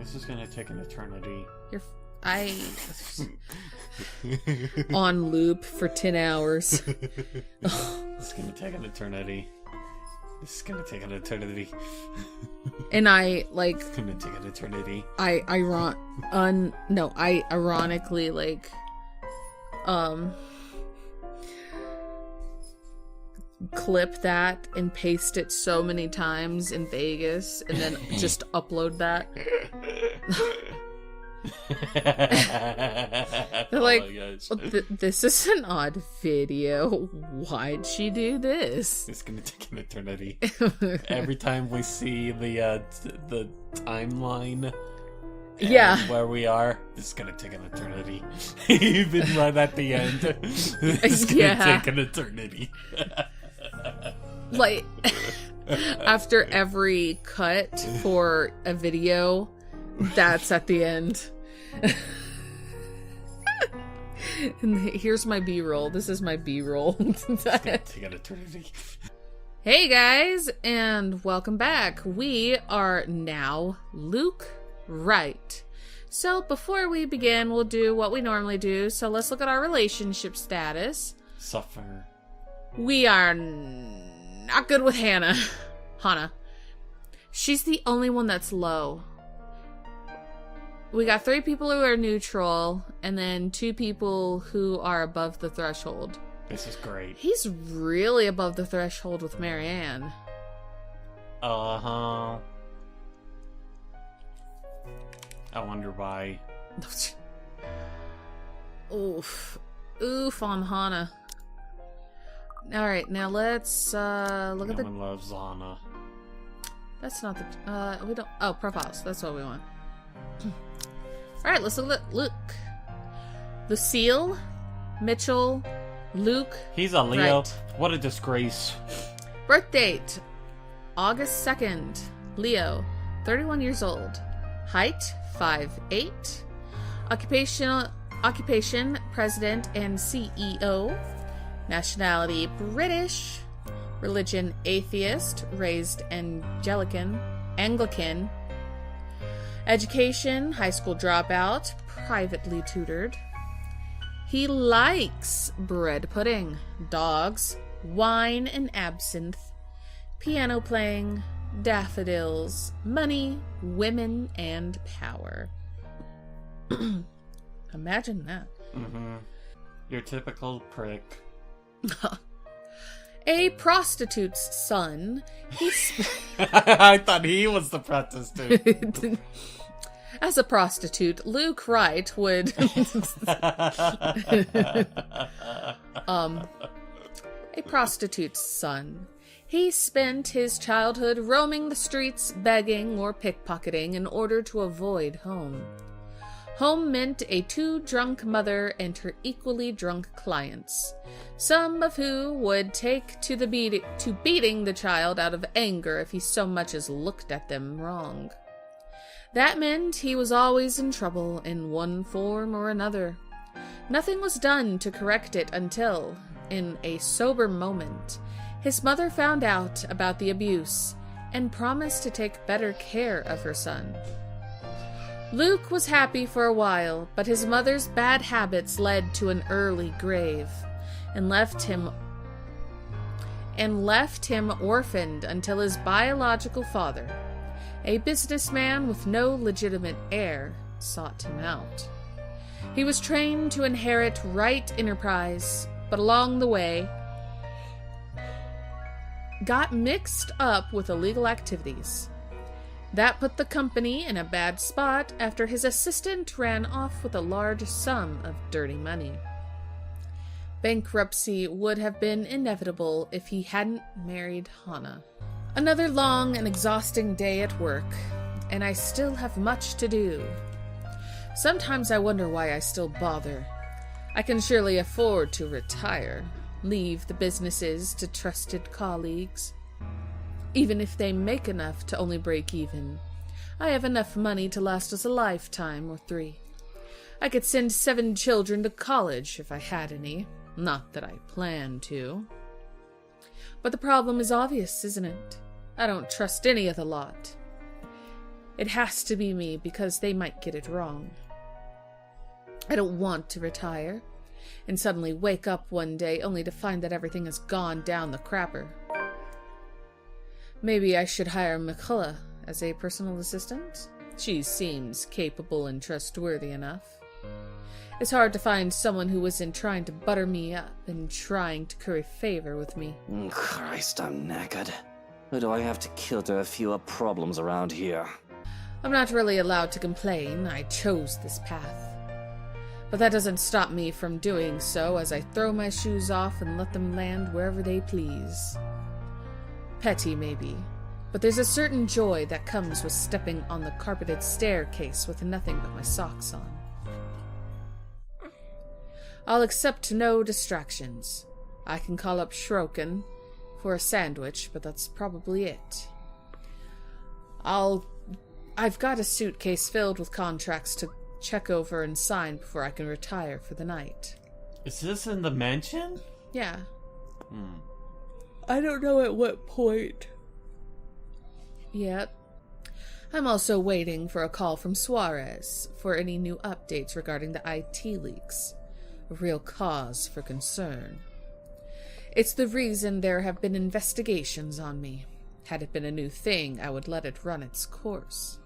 This is gonna take an eternity. On loop for 10 hours. It's gonna take an eternity. This is gonna take an eternity. And It's gonna take an eternity. I ironically, clip that and paste it so many times in Vegas and then just upload that. They're like, this is an odd video. Why'd she do this? It's gonna take an eternity. Every time we see the timeline, where we are, this is gonna take an eternity. Even right at the end, it's gonna take an eternity. Like, after every cut for a video, that's at the end. And here's my B-roll. This is my B-roll. It's gonna take an eternity. Hey guys, and welcome back. We are now Luke Wright. So before we begin, we'll do what we normally do. So let's look at our relationship status. Suffer. We are not good with Hannah. She's the only one that's low. We got 3 people who are neutral, and then 2 people who are above the threshold. This is great. He's really above the threshold with Marianne. Uh-huh. I wonder why. Oof on Hannah. Alright, now let's look at the... No one loves Anna. That's not the... we don't... Oh, profiles. That's what we want. Alright, let's look at Luke. Lucille, Mitchell, Luke. He's a Leo. Wright. What a disgrace. Birth date, August 2nd. Leo, 31 years old. Height, 5'8". Occupation, President and CEO. Nationality, British. Religion, atheist. Raised Anglican. Education, high school dropout. Privately tutored. He likes bread pudding, dogs, wine and absinthe, piano playing, daffodils, money, women, and power. Imagine that. Mm-hmm. Your typical prick. A prostitute's son. I thought he was the prostitute. As a prostitute, Luke Wright would... A prostitute's son. He spent his childhood roaming the streets, begging or pickpocketing in order to avoid home. Home meant a too-drunk mother and her equally drunk clients, some of who would take to beating the child out of anger if he so much as looked at them wrong. That meant he was always in trouble in one form or another. Nothing was done to correct it until, in a sober moment, his mother found out about the abuse and promised to take better care of her son. Luke was happy for a while, but his mother's bad habits led to an early grave and left him orphaned until his biological father, a businessman with no legitimate heir, sought him out. He was trained to inherit Wright Enterprise, but along the way got mixed up with illegal activities. That put the company in a bad spot after his assistant ran off with a large sum of dirty money. Bankruptcy would have been inevitable if he hadn't married Hannah. Another long and exhausting day at work, and I still have much to do. Sometimes I wonder why I still bother. I can surely afford to retire, leave the businesses to trusted colleagues. Even if they make enough to only break even, I have enough money to last us a lifetime or 3. I could send 7 children to college if I had any. Not that I plan to. But the problem is obvious, isn't it? I don't trust any of the lot. It has to be me because they might get it wrong. I don't want to retire and suddenly wake up one day only to find that everything has gone down the crapper. Maybe I should hire McCullough as a personal assistant? She seems capable and trustworthy enough. It's hard to find someone who isn't trying to butter me up and trying to curry favor with me. Christ, I'm knackered. Who do I have to kill to have fewer problems around here? I'm not really allowed to complain. I chose this path. But that doesn't stop me from doing so as I throw my shoes off and let them land wherever they please. Petty, maybe, but there's a certain joy that comes with stepping on the carpeted staircase with nothing but my socks on. I'll accept no distractions. I can call up Shroken for a sandwich, but that's probably it. I've got a suitcase filled with contracts to check over and sign before I can retire for the night. Is this in the mansion? Yeah. I don't know at what point. Yep. I'm also waiting for a call from Suarez for any new updates regarding the IT leaks. A real cause for concern. It's the reason there have been investigations on me. Had it been a new thing, I would let it run its course.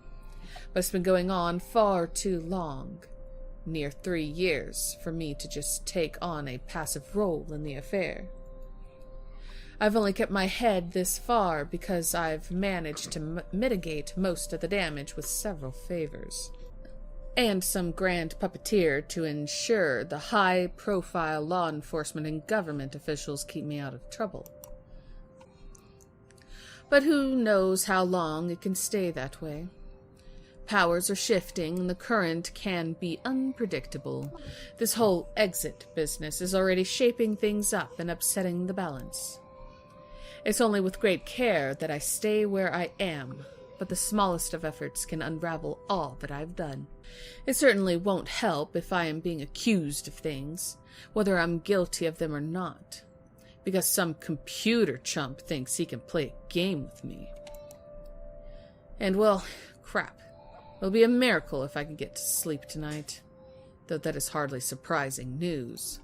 But it's been going on far too long. Near 3 years for me to just take on a passive role in the affair. I've only kept my head this far because I've managed to mitigate most of the damage with several favors. And some grand puppeteer to ensure the high-profile law enforcement and government officials keep me out of trouble. But who knows how long it can stay that way. Powers are shifting, and the current can be unpredictable. This whole exit business is already shaping things up and upsetting the balance. It's only with great care that I stay where I am, but the smallest of efforts can unravel all that I've done. It certainly won't help if I am being accused of things, whether I'm guilty of them or not, because some computer chump thinks he can play a game with me. And, well, crap. It'll be a miracle if I can get to sleep tonight, though that is hardly surprising news.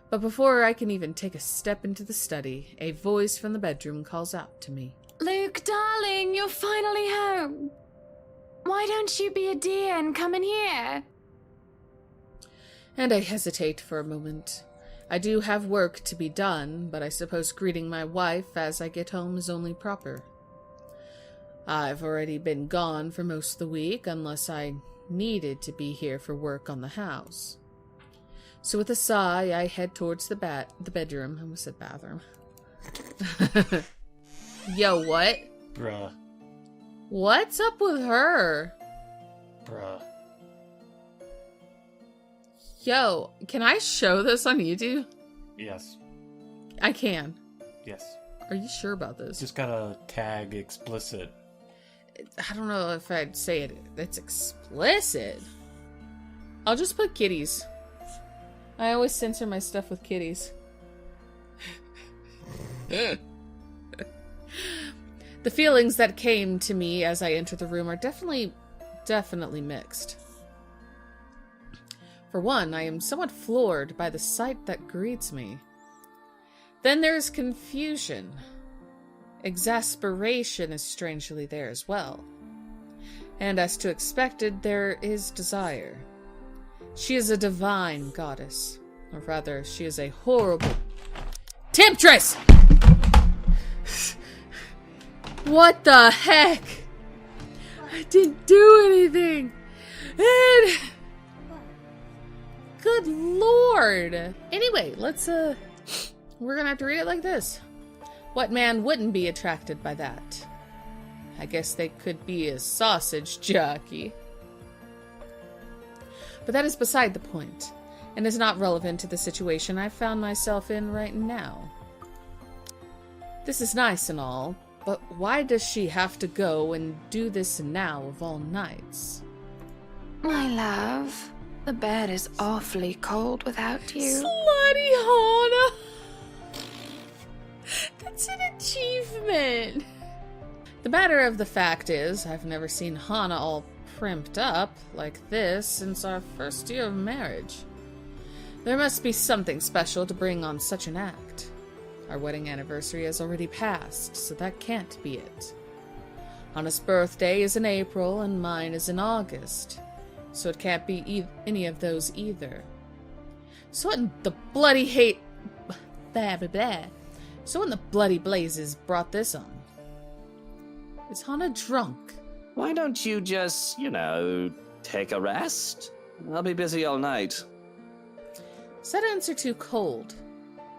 But before I can even take a step into the study, a voice from the bedroom calls out to me. Luke, darling, you're finally home. Why don't you be a dear and come in here? And I hesitate for a moment. I do have work to be done, but I suppose greeting my wife as I get home is only proper. I've already been gone for most of the week, unless I needed to be here for work on the house. So with a sigh, I head towards the bedroom. I almost said bathroom. Yo, what? Bruh. What's up with her? Bruh. Yo, can I show this on YouTube? Yes. I can. Yes. Are you sure about this? Just gotta tag explicit. I don't know if I'd say it's explicit. I'll just put kitties. I always censor my stuff with kitties. The feelings that came to me as I entered the room are definitely mixed. For one, I am somewhat floored by the sight that greets me. Then there's confusion. Exasperation is strangely there as well. And as to expected, there is desire. She is a divine goddess. Or rather, she is a horrible temptress! What the heck? I didn't do anything! And... Good lord! Anyway, let's, we're gonna have to read it like this. What man wouldn't be attracted by that? I guess they could be a sausage jockey. But that is beside the point, and is not relevant to the situation I found myself in right now. This is nice and all, but why does she have to go and do this now of all nights? My love, the bed is awfully cold without you. Slutty Hana! That's an achievement! The matter of the fact is, I've never seen Hana all primped up like this since our first year of marriage. There must be something special to bring on such an act. Our wedding anniversary has already passed, so that can't be it. Hana's birthday is in April, and mine is in August, so it can't be any of those either. So what in the bloody blah, blah, blah. So what in the bloody blazes brought this on? Is Hana drunk? Why don't you just, take a rest? I'll be busy all night. Is that answer too cold?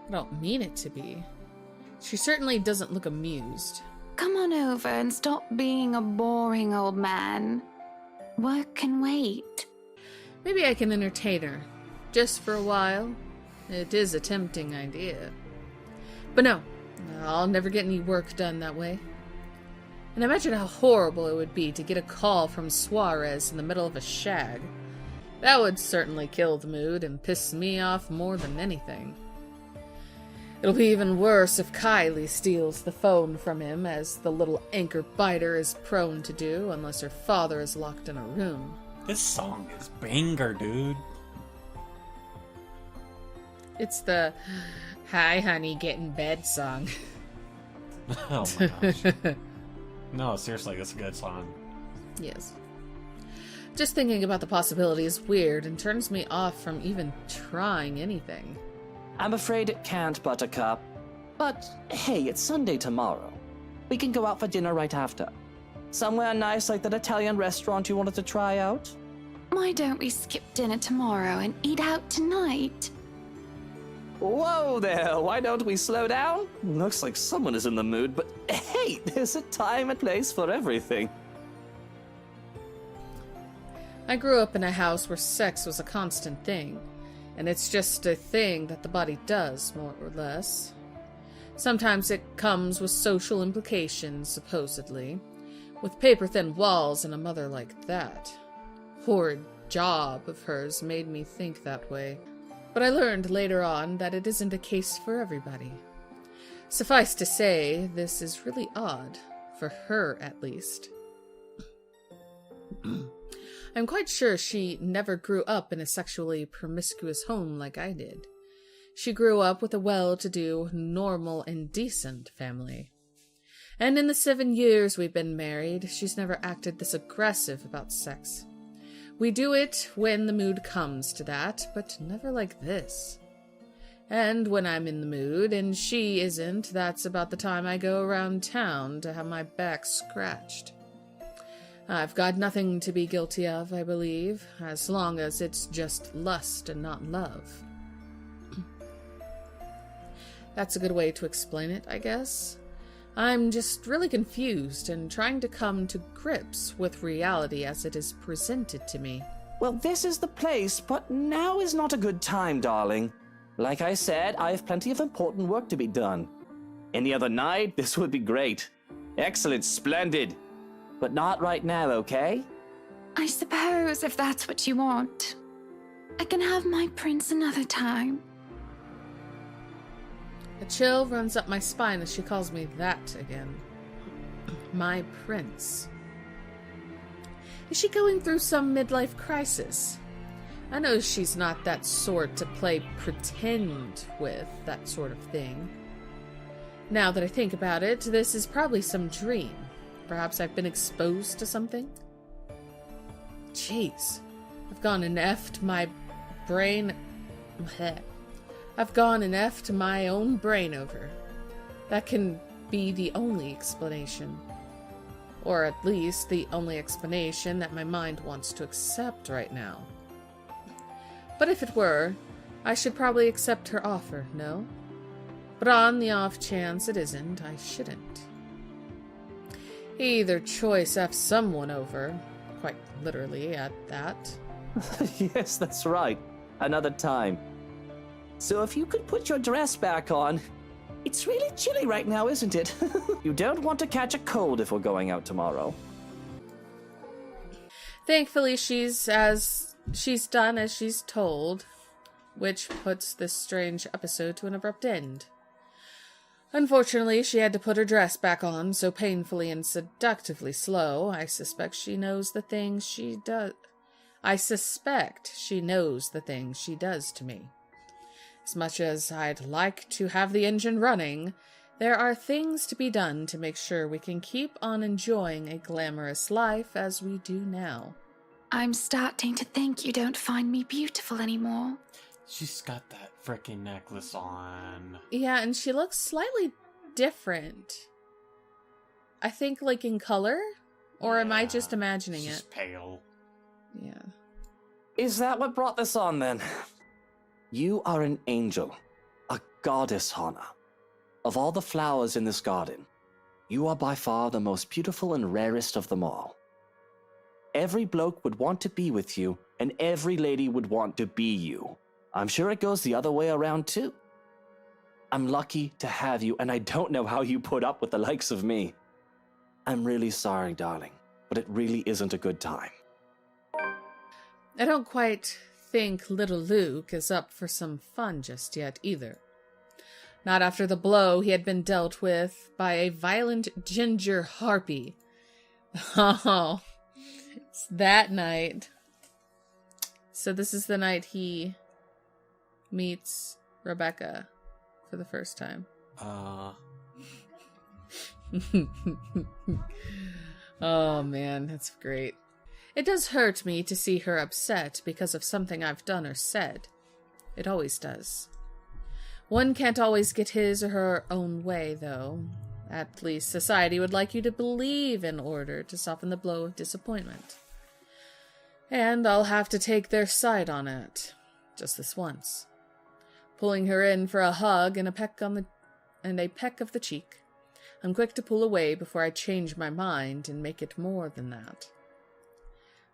I don't mean it to be. She certainly doesn't look amused. Come on over and stop being a boring old man. Work can wait. Maybe I can entertain her. Just for a while. It is a tempting idea. But no, I'll never get any work done that way. And imagine how horrible it would be to get a call from Suarez in the middle of a shag. That would certainly kill the mood and piss me off more than anything. It'll be even worse if Kylie steals the phone from him, as the little anchor biter is prone to do unless her father is locked in a room. This song is banger, dude. It's the "Hi honey, get in bed" song. Oh my gosh. No, seriously, that's a good song. Yes. Just thinking about the possibility is weird and turns me off from even trying anything. I'm afraid it can't, Buttercup. But hey, it's Sunday tomorrow. We can go out for dinner right after. Somewhere nice like that Italian restaurant you wanted to try out? Why don't we skip dinner tomorrow and eat out tonight? Whoa there, why don't we slow down? Looks like someone is in the mood, but hey, there's a time and place for everything. I grew up in a house where sex was a constant thing, and it's just a thing that the body does, more or less. Sometimes it comes with social implications, supposedly, with paper-thin walls and a mother like that. Horrid job of hers made me think that way. But I learned later on that it isn't a case for everybody. Suffice to say, this is really odd, for her at least. I'm quite sure she never grew up in a sexually promiscuous home like I did. She grew up with a well-to-do, normal, and decent family. And in the 7 years we've been married, she's never acted this aggressive about sex. We do it when the mood comes to that, but never like this. And when I'm in the mood, and she isn't, that's about the time I go around town to have my back scratched. I've got nothing to be guilty of, I believe, as long as it's just lust and not love. That's a good way to explain it, I guess. I'm just really confused and trying to come to grips with reality as it is presented to me. Well, this is the place, but now is not a good time, darling. Like I said, I have plenty of important work to be done. Any other night, this would be great. Excellent, splendid. But not right now, okay? I suppose if that's what you want. I can have my prince another time. A chill runs up my spine as she calls me that again. My prince. Is she going through some midlife crisis? I know she's not that sort to play pretend with, that sort of thing. Now that I think about it, this is probably some dream. Perhaps I've been exposed to something? Jeez. I've gone and effed my brain... I've gone and effed my own brain over. That can be the only explanation. Or at least the only explanation that my mind wants to accept right now. But if it were, I should probably accept her offer, no? But on the off chance it isn't, I shouldn't. Either choice F someone over, quite literally at that. Yes, that's right. Another time. So if you could put your dress back on. It's really chilly right now, isn't it? You don't want to catch a cold if we're going out tomorrow. Thankfully, she's done as she's told, which puts this strange episode to an abrupt end. Unfortunately, she had to put her dress back on so painfully and seductively slow. I suspect she knows the things she does to me. As much as I'd like to have the engine running, there are things to be done to make sure we can keep on enjoying a glamorous life as we do now. I'm starting to think you don't find me beautiful anymore. She's got that frickin' necklace on. Yeah, and she looks slightly different. I think, like, in color? Or am I just imagining she's it? Pale. Yeah. Is that what brought this on, then? You are an angel, a goddess, Hana. Of all the flowers in this garden, you are by far the most beautiful and rarest of them all. Every bloke would want to be with you, and every lady would want to be you. I'm sure it goes the other way around, too. I'm lucky to have you, and I don't know how you put up with the likes of me. I'm really sorry, darling, but it really isn't a good time. I don't quite think little Luke is up for some fun just yet, either. Not after the blow he had been dealt with by a violent ginger harpy. Oh, it's that night. So this is the night he meets Rebecca for the first time. Oh man, that's great. It does hurt me to see her upset because of something I've done or said. It always does. One can't always get his or her own way, though. At least society would like you to believe in order to soften the blow of disappointment. And I'll have to take their side on it. Just this once. Pulling her in for a hug and a peck of the cheek. I'm quick to pull away before I change my mind and make it more than that.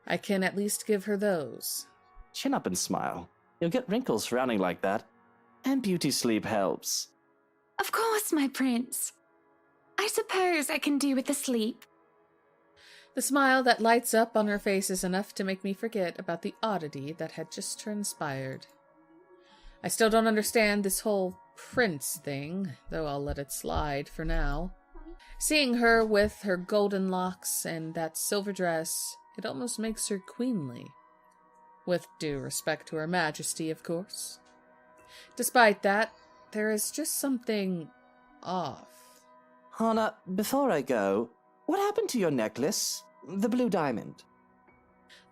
I can at least give her those. Chin up and smile. You'll get wrinkles frowning like that. And beauty sleep helps. Of course, my prince. I suppose I can do with the sleep. The smile that lights up on her face is enough to make me forget about the oddity that had just transpired. I still don't understand this whole prince thing, though I'll let it slide for now. Seeing her with her golden locks and that silver dress, it almost makes her queenly. With due respect to her majesty, of course. Despite that, there is just something off. Hana, before I go, what happened to your necklace? The blue diamond.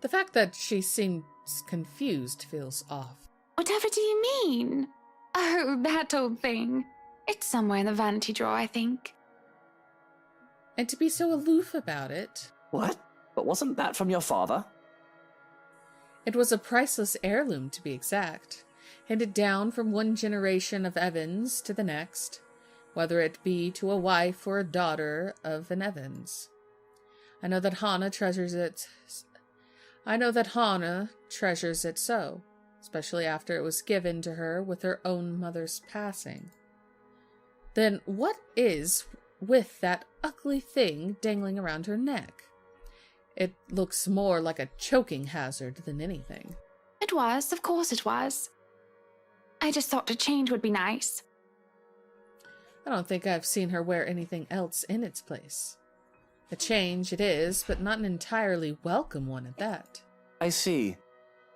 The fact that she seems confused feels off. Whatever do you mean? Oh, that old thing. It's somewhere in the vanity drawer, I think. And to be so aloof about it. What? But wasn't that from your father? It was a priceless heirloom, to be exact. Handed down from one generation of Evans to the next, whether it be to a wife or a daughter of an Evans. I know that Hana treasures it so, especially after it was given to her with her own mother's passing. Then what is with that ugly thing dangling around her neck? It looks more like a choking hazard than anything. It was, of course it was. I just thought a change would be nice. I don't think I've seen her wear anything else in its place. A change it is, but not an entirely welcome one at that. I see.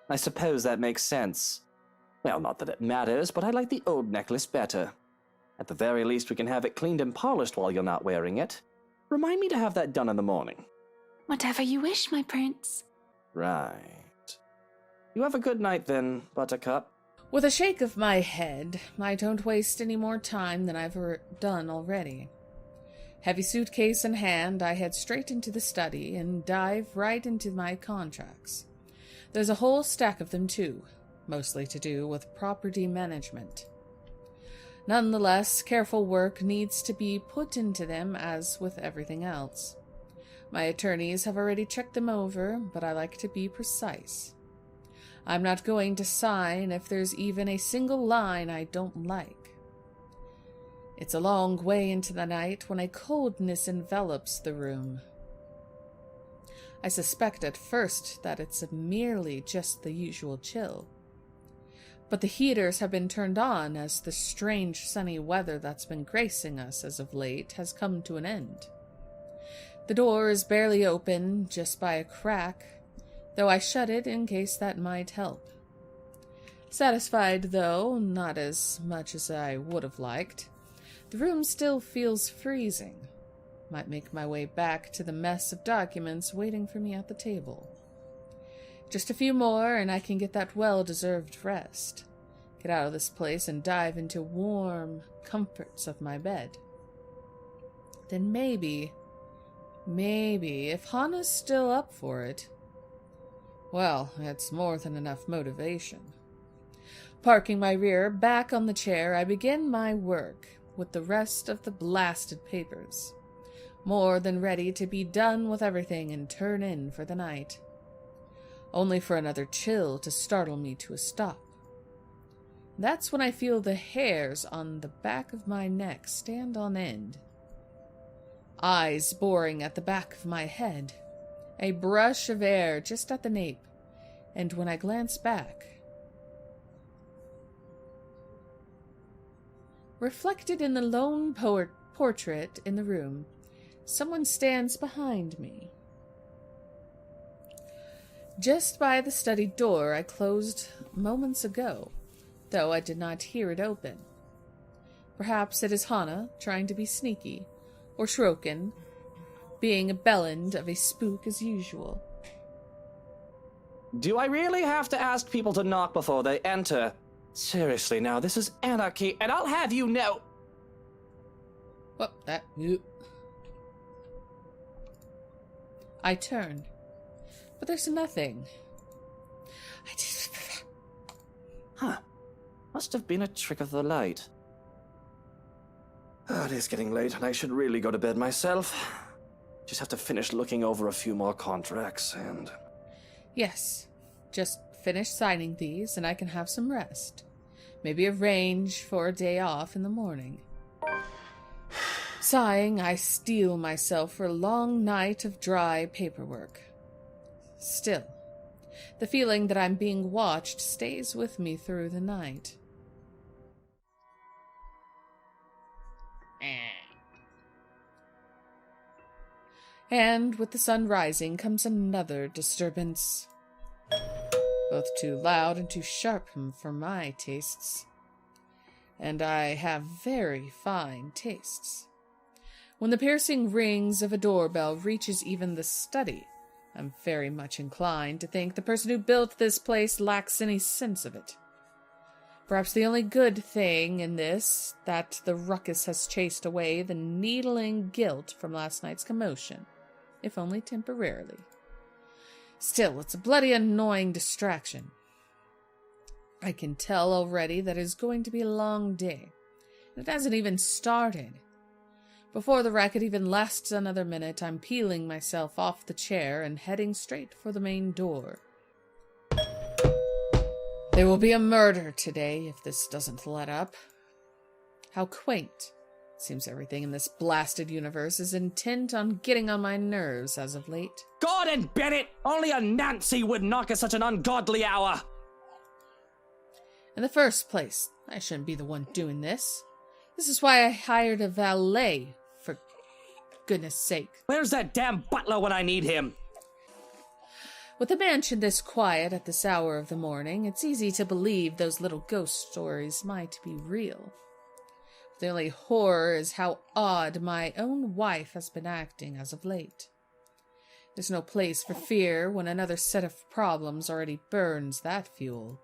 I suppose that makes sense. Well, not that it matters, but I like the old necklace better. At the very least, we can have it cleaned and polished while you're not wearing it. Remind me to have that done in the morning. Whatever you wish, my prince. Right. You have a good night then, Buttercup. With a shake of my head, I don't waste any more time than I've done already. Heavy suitcase in hand, I head straight into the study and dive right into my contracts. There's a whole stack of them too, mostly to do with property management. Nonetheless, careful work needs to be put into them as with everything else. My attorneys have already checked them over, but I like to be precise. I'm not going to sign if there's even a single line I don't like. It's a long way into the night when a coldness envelops the room. I suspect at first that it's merely just the usual chill. but the heaters have been turned on as the strange sunny weather that's been gracing us as of late has come to an end. The door is barely open, just by a crack, though I shut it in case that might help. Satisfied, though, not as much as I would have liked. The room still feels freezing. Might make my way back to the mess of documents waiting for me at the table. Just a few more, and I can get that well-deserved rest. Get out of this place and dive into warm comforts of my bed. Then maybe, if Hana's still up for it, well, it's more than enough motivation. Parking my rear back on the chair, I begin my work with the rest of the blasted papers. More than ready to be done with everything and turn in for the night. Only for another chill to startle me to a stop. That's when I feel the hairs on the back of my neck stand on end. Eyes boring at the back of my head. A brush of air just at the nape. And when I glance back, reflected in the lone portrait in the room, someone stands behind me. Just by the study door I closed moments ago, though I did not hear it open. Perhaps it is Hana trying to be sneaky, or Shrokin being a bellend of a spook as usual. Do I really have to ask people to knock before they enter? Seriously now, this is anarchy, and I'll have you know... Oh, I turn, but there's nothing. Huh. Must have been a trick of the light. Oh, it is getting late, and I should really go to bed myself. Just have to finish looking over a few more contracts, and... Yes, just finish signing these, and I can have some rest. Maybe arrange for a day off in the morning. Sighing, I steel myself for a long night of dry paperwork. Still, the feeling that I'm being watched stays with me through the night. And with the sun rising comes another disturbance. Both too loud and too sharp for my tastes. And I have very fine tastes. When the piercing rings of a doorbell reaches even the study, I'm very much inclined to think the person who built this place lacks any sense of it. Perhaps the only good thing in this, that the ruckus has chased away the needling guilt from last night's commotion, if only temporarily. Still, it's a bloody annoying distraction. I can tell already that it is going to be a long day. It hasn't even started. Before the racket even lasts another minute, I'm peeling myself off the chair and heading straight for the main door. There will be a murder today if this doesn't let up. How quaint. Seems everything in this blasted universe is intent on getting on my nerves as of late. Gordon Bennett! Only a Nancy would knock at such an ungodly hour! In the first place, I shouldn't be the one doing this. This is why I hired a valet, for goodness sake. Where's that damn butler when I need him? With a mansion this quiet at this hour of the morning, it's easy to believe those little ghost stories might be real. The only horror is how odd my own wife has been acting as of late. There's no place for fear when another set of problems already burns that fuel.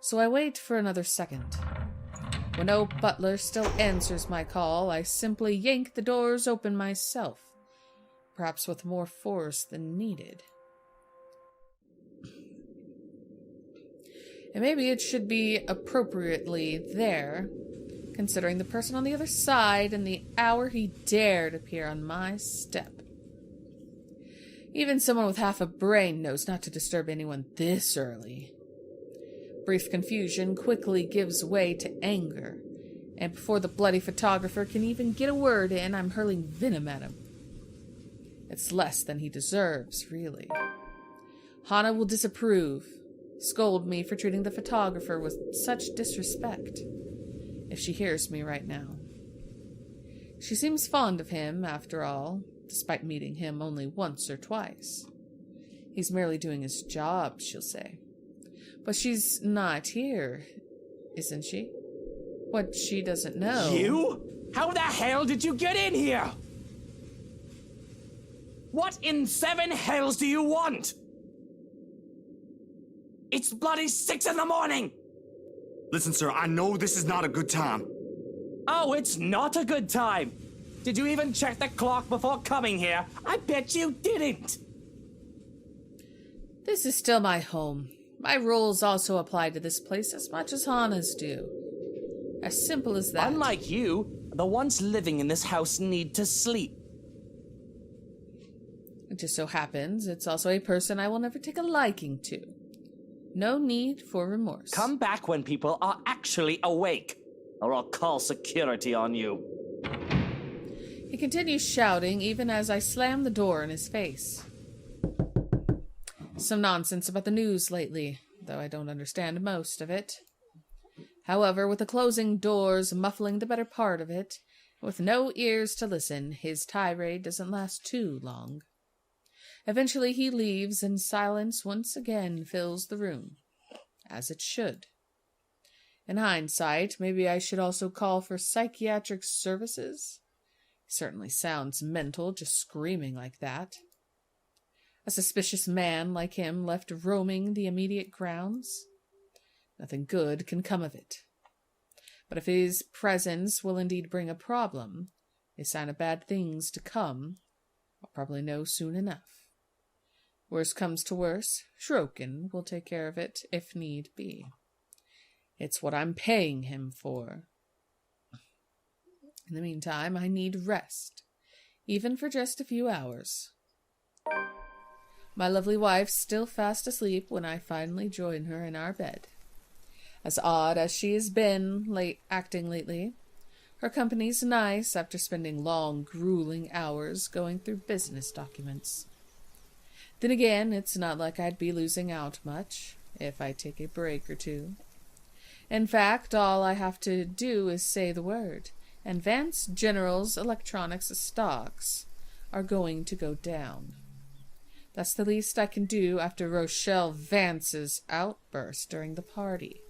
So I wait for another second. When no butler still answers my call, I simply yank the doors open myself, perhaps with more force than needed. And maybe it should be appropriately there, considering the person on the other side and the hour he dared appear on my step. Even someone with half a brain knows not to disturb anyone this early. Brief confusion quickly gives way to anger, and before the bloody photographer can even get a word in, I'm hurling venom at him. It's less than he deserves, really. Hana will disapprove. scold me for treating the photographer with such disrespect, if she hears me right now. She seems fond of him, after all, despite meeting him only once or twice. He's merely doing his job, she'll say. But she's not here, isn't she? What she doesn't know... You? How the hell did you get in here? What in 7 hells do you want? It's bloody 6 in the morning! Listen, sir, I know this is not a good time. Oh, it's not a good time. Did you even check the clock before coming here? I bet you didn't. This is still my home. My rules also apply to this place as much as Hana's do. As simple as that. Unlike you, the ones living in this house need to sleep. It just so happens it's also a person I will never take a liking to. No need for remorse. Come back when people are actually awake, or I'll call security on you. He continues shouting even as I slam the door in his face. Some nonsense about the news lately, though I don't understand most of it. However, with the closing doors muffling the better part of it, with no ears to listen, his tirade doesn't last too long. Eventually he leaves, and silence once again fills the room, as it should. In hindsight, maybe I should also call for psychiatric services. He certainly sounds mental, just screaming like that. A suspicious man like him left roaming the immediate grounds? Nothing good can come of it. But if his presence will indeed bring a problem, a sign of bad things to come, I'll probably know soon enough. Worst comes to worst, Shrokin will take care of it if need be. It's what I'm paying him for. In the meantime, I need rest, even for just a few hours. My lovely wife's still fast asleep when I finally join her in our bed. As odd as she has been acting lately, her company's nice after spending long, grueling hours going through business documents. Then again, it's not like I'd be losing out much if I take a break or two. In fact, all I have to do is say the word, and Vance General's electronics stocks are going to go down. That's the least I can do after Rochelle Vance's outburst during the party.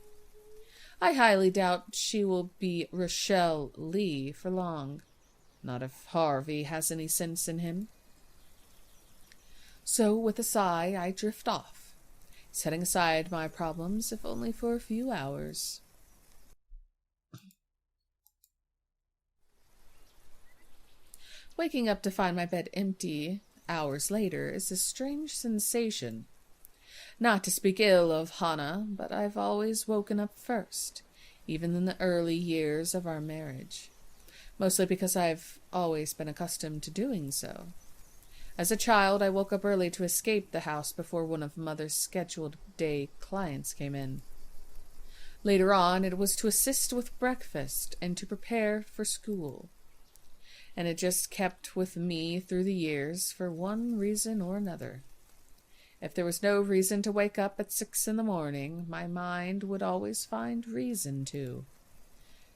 I highly doubt she will be Rochelle Lee for long. Not if Harvey has any sense in him. So, with a sigh, I drift off, setting aside my problems, if only for a few hours. Waking up to find my bed empty hours later is a strange sensation. Not to speak ill of Hana, but I've always woken up first, even in the early years of our marriage, mostly because I've always been accustomed to doing so. As a child, I woke up early to escape the house before one of Mother's scheduled day clients came in. Later on, it was to assist with breakfast and to prepare for school. And it just kept with me through the years for one reason or another. If there was no reason to wake up at 6 in the morning, my mind would always find reason to.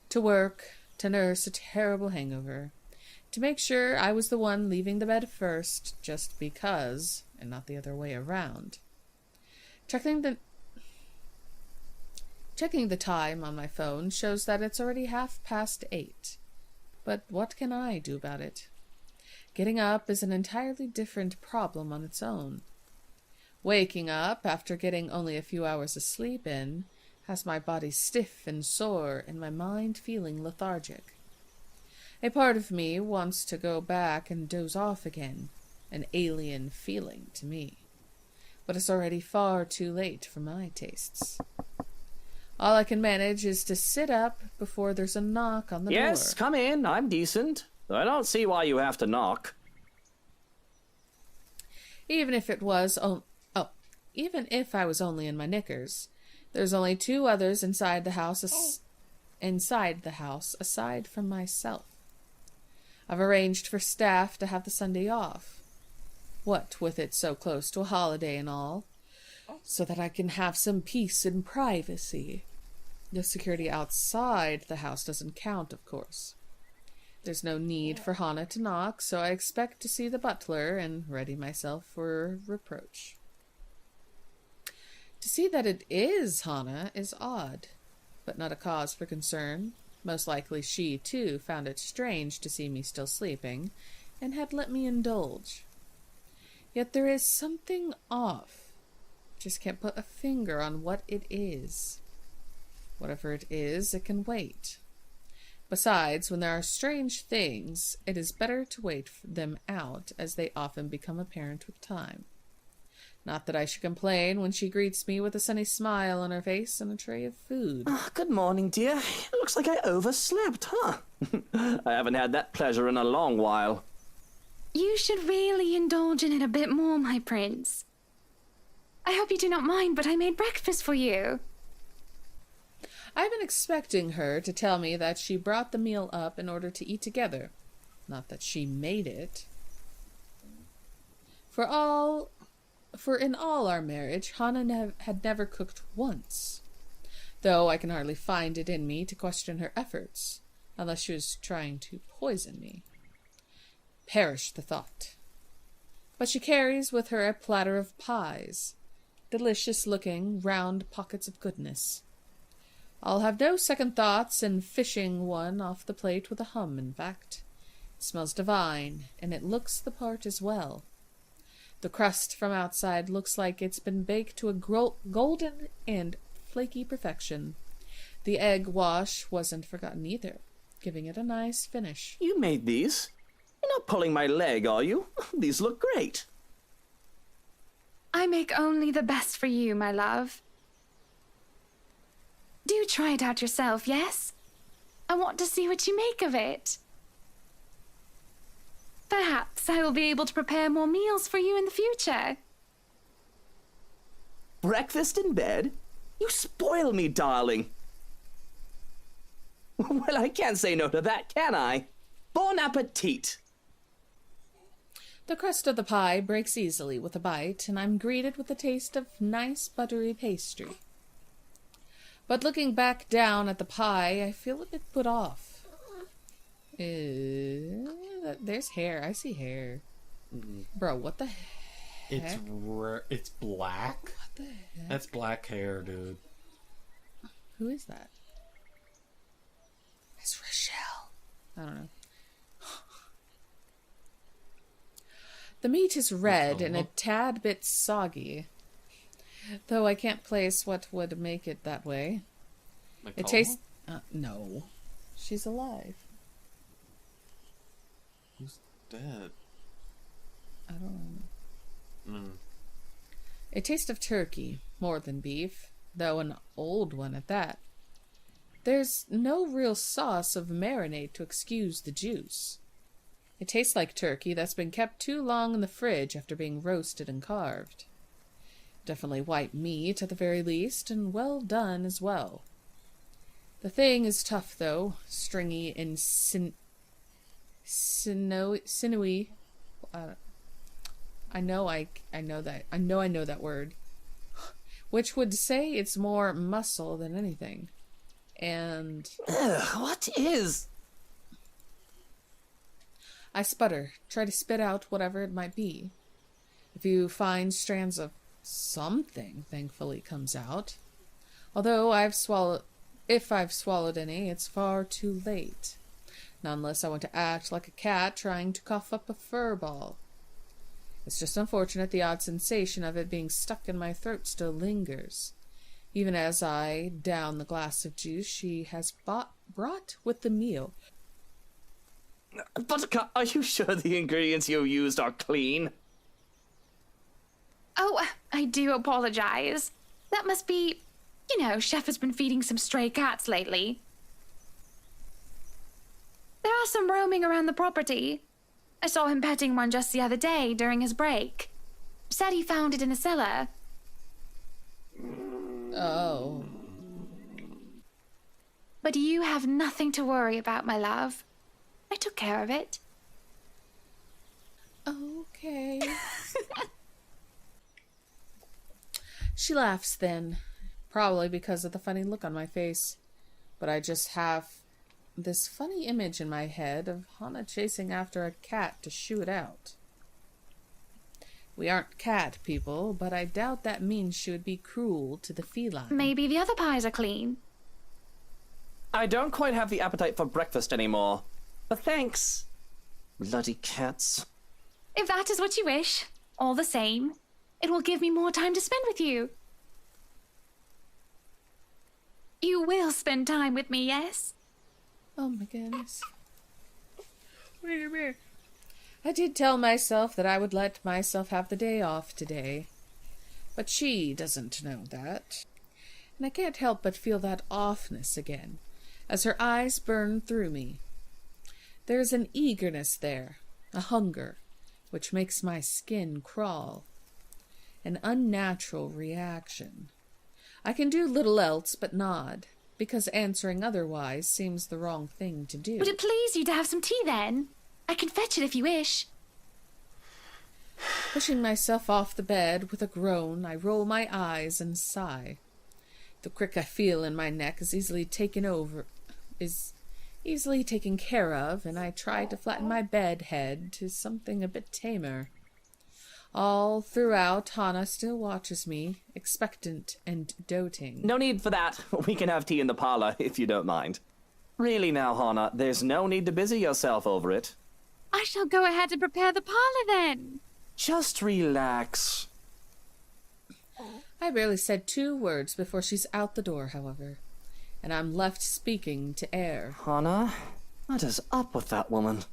To work, to nurse a terrible hangover, to make sure I was the one leaving the bed first, just because, and not the other way around. Checking the time on my phone shows that it's already 8:30. But what can I do about it? Getting up is an entirely different problem on its own. Waking up, after getting only a few hours of sleep in, has my body stiff and sore and my mind feeling lethargic. A part of me wants to go back and doze off again, an alien feeling to me. But it's already far too late for my tastes. All I can manage is to sit up before there's a knock on the door. Yes, come in. I'm decent. I don't see why you have to knock. Even if I was only in my knickers, there's only 2 others inside the house aside from myself. I've arranged for staff to have the Sunday off. What with it so close to a holiday and all, so that I can have some peace and privacy. The security outside the house doesn't count, of course. There's no need for Hana to knock, so I expect to see the butler and ready myself for reproach. To see that it is Hana is odd, but not a cause for concern. Most likely she, too, found it strange to see me still sleeping, and had let me indulge. Yet there is something off. Just can't put a finger on what it is. Whatever it is, it can wait. Besides, when there are strange things, it is better to wait them out, as they often become apparent with time. Not that I should complain when she greets me with a sunny smile on her face and a tray of food. Good morning, dear. It looks like I overslept, huh? I haven't had that pleasure in a long while. You should really indulge in it a bit more, my prince. I hope you do not mind, but I made breakfast for you. I've been expecting her to tell me that she brought the meal up in order to eat together. Not that she made it. For in all our marriage, Hana had never cooked once, though I can hardly find it in me to question her efforts, unless she was trying to poison me. Perish the thought. But she carries with her a platter of pies, delicious-looking, round pockets of goodness. I'll have no second thoughts in fishing one off the plate with a hum, in fact. It smells divine, and it looks the part as well. The crust from outside looks like it's been baked to a golden and flaky perfection. The egg wash wasn't forgotten either, giving it a nice finish. You made these? You're not pulling my leg, are you? These look great. I make only the best for you, my love. Do try it out yourself, yes? I want to see what you make of it. Perhaps I will be able to prepare more meals for you in the future. Breakfast in bed? You spoil me, darling. Well, I can't say no to that, can I? Bon appetit. The crust of the pie breaks easily with a bite, and I'm greeted with the taste of nice buttery pastry. But looking back down at the pie, I feel a bit put off. There's hair. I see hair. Bro, what the heck? It's black. What the heck? That's black hair, dude. Who is that? It's Rochelle. I don't know. The meat is red and a tad bit soggy, though I can't place what would make it that way. It tastes... no. She's alive. Who's dead? I don't know. A taste of turkey, more than beef, though an old one at that. There's no real sauce of marinade to excuse the juice. It tastes like turkey that's been kept too long in the fridge after being roasted and carved. Definitely white meat at the very least, and well done as well. The thing is tough, though, stringy and sinewy. I know that word, which would say it's more muscle than anything. And what is? I sputter, try to spit out whatever it might be. A few fine strands of something thankfully comes out. Although if I've swallowed any, it's far too late. Not unless I want to act like a cat trying to cough up a fur ball. It's just unfortunate the odd sensation of it being stuck in my throat still lingers, even as I down the glass of juice she has brought with the meal. Buttercup, are you sure the ingredients you used are clean? Oh, I do apologize. That must be... Chef has been feeding some stray cats lately. There are some roaming around the property. I saw him petting one just the other day during his break. Said he found it in the cellar. Oh. But you have nothing to worry about, my love. I took care of it. Okay. She laughs then, probably because of the funny look on my face. But I just have this funny image in my head of Hana chasing after a cat to shoo it out. We aren't cat people, but I doubt that means she would be cruel to the feline. Maybe the other pies are clean. I don't quite have the appetite for breakfast anymore. But thanks. Bloody cats. If that is what you wish, all the same, it will give me more time to spend with you. You will spend time with me, yes? Oh my goodness. Wait a minute. I did tell myself that I would let myself have the day off today. But she doesn't know that. And I can't help but feel that offness again, as her eyes burn through me. There is an eagerness there, a hunger, which makes my skin crawl. An unnatural reaction. I can do little else but nod, because answering otherwise seems the wrong thing to do. Would it please you to have some tea then? I can fetch it if you wish. Pushing myself off the bed with a groan, I roll my eyes and sigh. The crick I feel in my neck is easily taken care of, and I try to flatten my bed head to something a bit tamer. All throughout, Hana still watches me, expectant and doting. No need for that. We can have tea in the parlor, if you don't mind. Really now, Hana, there's no need to busy yourself over it. I shall go ahead and prepare the parlor then. Just relax. I barely said 2 words before she's out the door, however, and I'm left speaking to air. Hana, what is up with that woman?